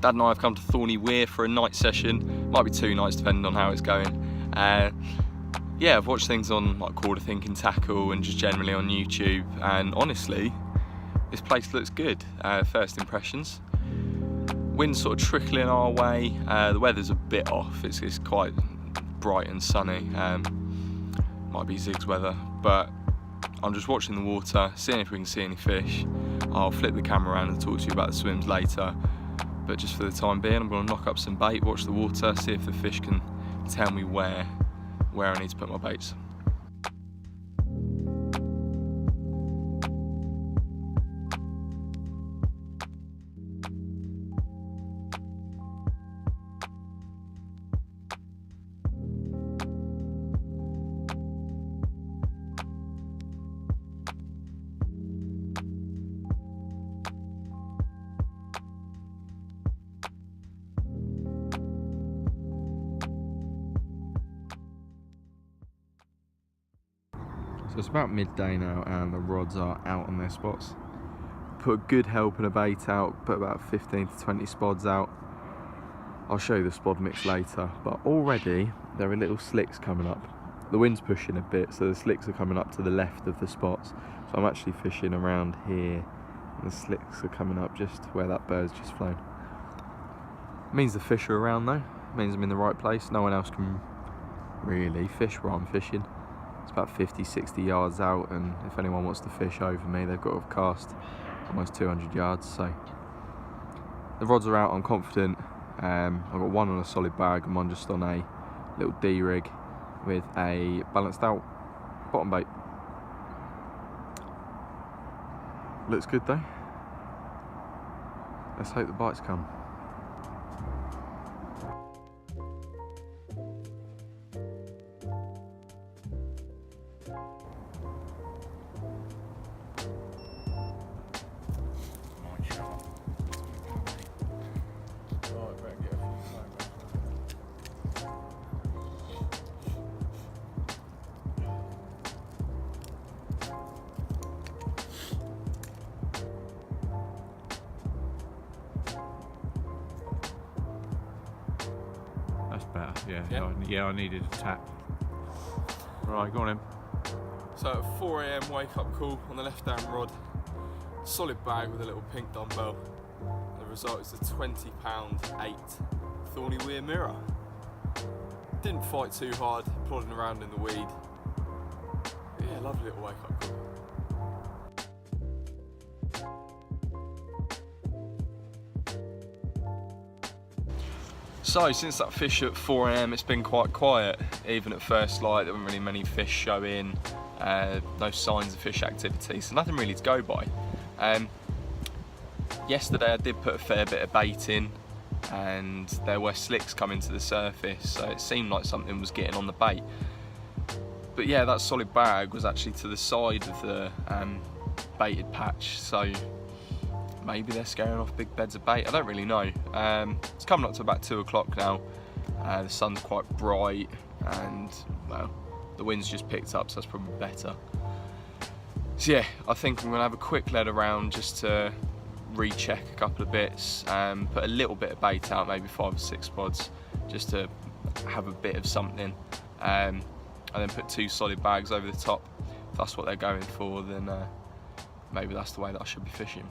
Dad and I have come to Thorney Weir for a night session. Might be 2 nights depending on how it's going. Yeah, I've watched things on like Quarter Thinking Tackle and just generally on YouTube, and honestly, this place looks good. First impressions. Wind's sort of trickling our way. The weather's a bit off. It's quite bright and sunny. Might be zigs weather, but I'm just watching the water, seeing if we can see any fish. I'll flip the camera around and talk to you about the swims later. But just for the time being, I'm going to knock up some bait, watch the water, see if the fish can tell me where I need to put my baits. So it's about midday now and the rods are out on their spots. Put a good helping of bait out, put about 15 to 20 spods out. I'll show you the spod mix later, but already there are little slicks coming up. The wind's pushing a bit, so the slicks are coming up to the left of the spots. So I'm actually fishing around here and the slicks are coming up just where that bird's just flown. Means the fish are around though, means I'm in the right place. No one else can really fish where I'm fishing. It's about 50-60 yards out, and if anyone wants to fish over me, they've got to have cast almost 200 yards. So the rods are out, I'm confident. I've got one on a solid bag and one just on a little D-rig with a balanced out bottom bait. Looks good though. Let's hope the bites come. That's better, yeah. I needed a tap. Right, go on in. So at 4 AM wake up call on the left hand rod, solid bag with a little pink dumbbell. The result is a 20 pound 8 Thorney Weir mirror. Didn't fight too hard, plodding around in the weed. But yeah, lovely little wake up call. So since that fish at 4 AM, it's been quite quiet. Even at first light, there weren't really many fish showing, no signs of fish activity, so nothing really to go by. Yesterday I did put a fair bit of bait in, and there were slicks coming to the surface, so it seemed like something was getting on the bait. But yeah, that solid bag was actually to the side of the baited patch, so maybe they're scaring off big beds of bait, I don't really know. It's coming up to about 2 o'clock now. The sun's quite bright and, well, the wind's just picked up, so that's probably better. So yeah, I think I'm gonna have a quick lead around just to recheck a couple of bits, put a little bit of bait out, maybe 5 or 6 spods, just to have a bit of something. And then put 2 solid bags over the top. If that's what they're going for, then maybe that's the way that I should be fishing.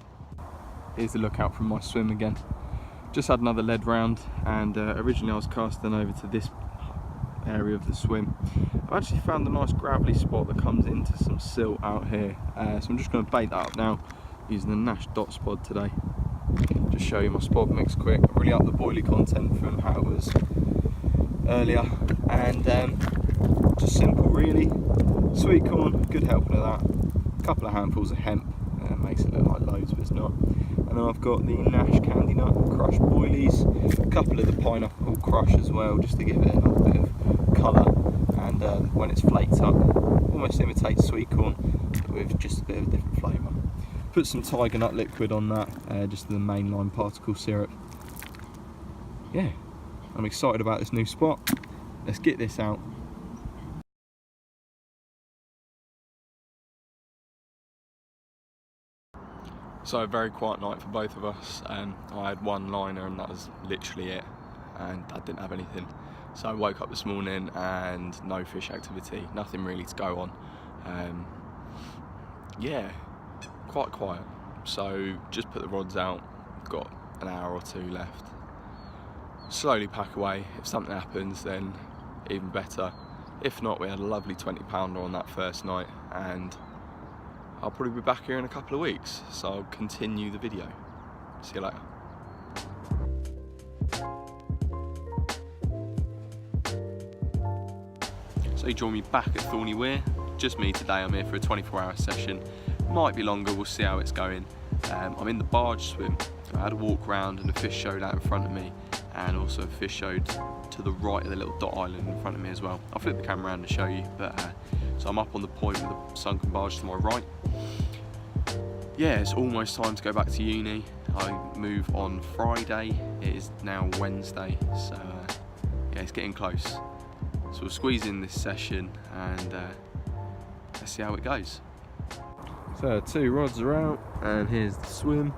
Here's the lookout from my swim again. Just had another lead round, and originally I was casting over to this area of the swim. I've actually found a nice gravelly spot that comes into some silt out here, so I'm just going to bait that up now using the Nash dot spod today. Just show you my spod mix quick. I've really upped the boilie content from how it was earlier, and just simple really. Sweet corn, good helping of that. A couple of handfuls of hemp, makes it look like loads but it's not. And then I've got the Nash candy nut crushed boilies, a couple of the pineapple crush as well, just to give it a little bit of colour, and when it's flaked up, almost imitates sweet corn, but with just a bit of a different flavour. Put some tiger nut liquid on that, just the mainline particle syrup. Yeah, I'm excited about this new spot. Let's get this out. So a very quiet night for both of us. I had one liner and that was literally it, and Dad didn't have anything. So I woke up this morning and no fish activity, nothing really to go on. Yeah, quite quiet. So just put the rods out, got an hour or two left. Slowly pack away. If something happens, then even better. If not, we had a lovely 20-pounder on that first night, and I'll probably be back here in a couple of weeks, so I'll continue the video. See you later. So you join me back at Thorney Weir. Just me today. I'm here for a 24-hour session. Might be longer, we'll see how it's going. I'm in the barge swim. I had a walk around and a fish showed out in front of me, and also a fish showed to the right of the little dot island in front of me as well. I'll flip the camera around to show you, but so I'm up on the point with the sunken barge to my right. Yeah, it's almost time to go back to uni. I move on Friday. It is now Wednesday, so yeah, it's getting close. So we'll squeeze in this session and let's see how it goes. So 2 rods are out, and here's the swim.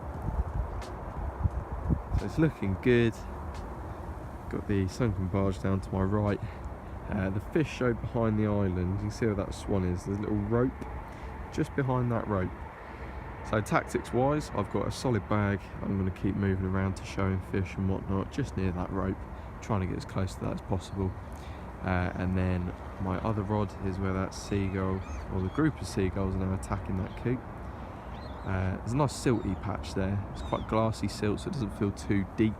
So it's looking good. Got the sunken barge down to my right. The fish showed behind the island. You can see where that swan is. There's a little rope just behind that rope. So tactics wise, I've got a solid bag. I'm going to keep moving around to showing fish and whatnot just near that rope, trying to get as close to that as possible. And then my other rod is where that seagull, or the group of seagulls, are now attacking that coop. There's a nice silty patch there. It's quite glassy silt, so it doesn't feel too deep.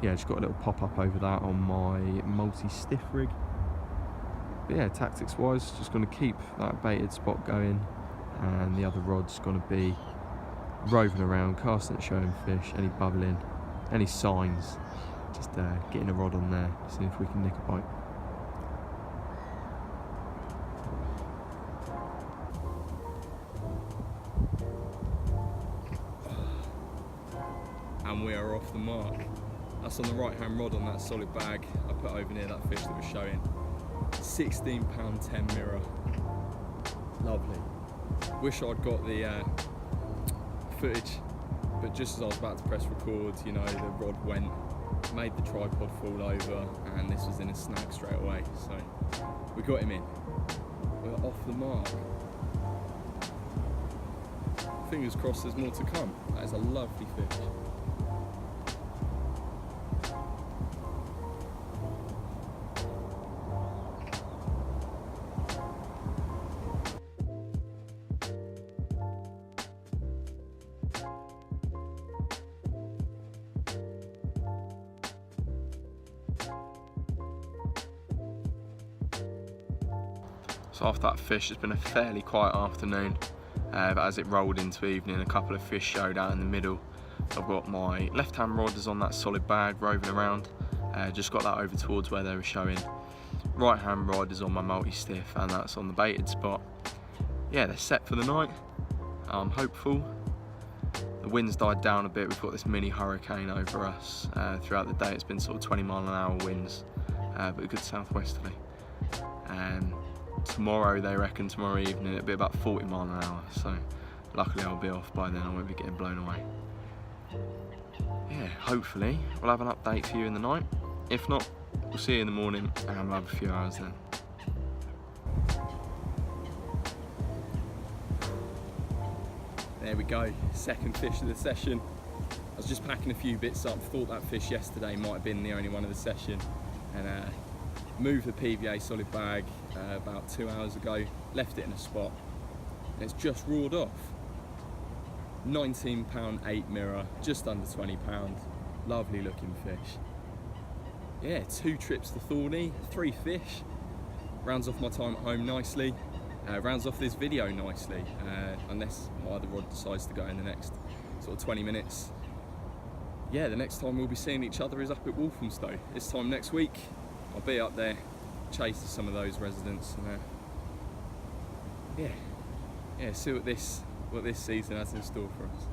Yeah, just got a little pop up over that on my multi-stiff rig. But yeah, tactics wise, just going to keep that baited spot going, and the other rod's going to be roving around, casting and showing fish, any bubbling, any signs, just getting a rod on there, seeing if we can nick a bite. And we are off the mark. That's on the right hand rod on that solid bag I put over near that fish that was showing. 16-pound 10 mirror. Lovely. Wish I'd got the footage, but just as I was about to press record, you know, the rod went, made the tripod fall over, and this was in a snag straight away. So we got him in. We're off the mark. Fingers crossed there's more to come. That is a lovely fish. So after that fish, it's been a fairly quiet afternoon, but as it rolled into evening, a couple of fish showed out in the middle. I've got my left hand rod is on that solid bag roving around, just got that over towards where they were showing. Right hand rod is on my multi-stiff, and that's on the baited spot. Yeah, they're set for the night. I'm hopeful. The wind's died down a bit. We've got this mini hurricane over us. Throughout the day it's been sort of 20-mile-an-hour winds, but a good southwesterly. Tomorrow, they reckon tomorrow evening it'll be about 40 mile an hour, so luckily I'll be off by then, I won't be getting blown away. Yeah, hopefully we'll have an update for you in the night. If not, we'll see you in the morning and we'll have a few hours then. There we go, second fish of the session. I was just packing a few bits up, thought that fish yesterday might have been the only one of the session, and moved the PVA solid bag about 2 hours ago, left it in a spot, and it's just roared off. 19-pound 8 mirror, just under 20 pound, lovely looking fish. Yeah, 2 trips to Thorney, 3 fish, rounds off my time at home nicely, rounds off this video nicely, unless my other rod decides to go in the next sort of 20 minutes. Yeah, the next time we'll be seeing each other is up at Walthamstow. This time next week, I'll be up there, chase to some of those residents, and yeah, see what this season has in store for us.